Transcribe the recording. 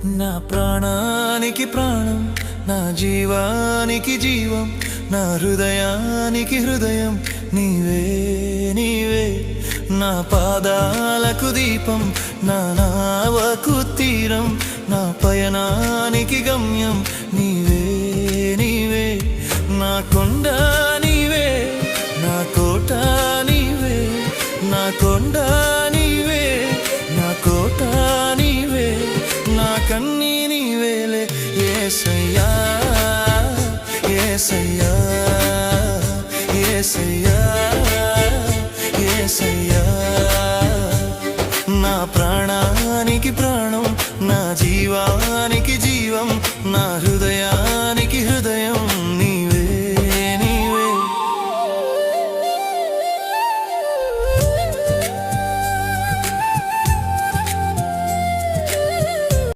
నా ప్రాణానికి ప్రాణం, నా జీవానికి జీవం, నా హృదయానికి హృదయం నీవే నీవే. నా పాదాలకు దీపం, నా నావకు తీరం, నా పయనానికి గమ్యం నీవే నీవే. నా కొండ నీవే, నా కోట నీవే, నా కొండ నీవే, నా కోట నీవే, నా కన్నీ నీవేలే యేసయ్యా యేసయ్యా యేసయ్యా యేసయ్యా. నా ప్రాణానికి ప్రాణం, నా జీవా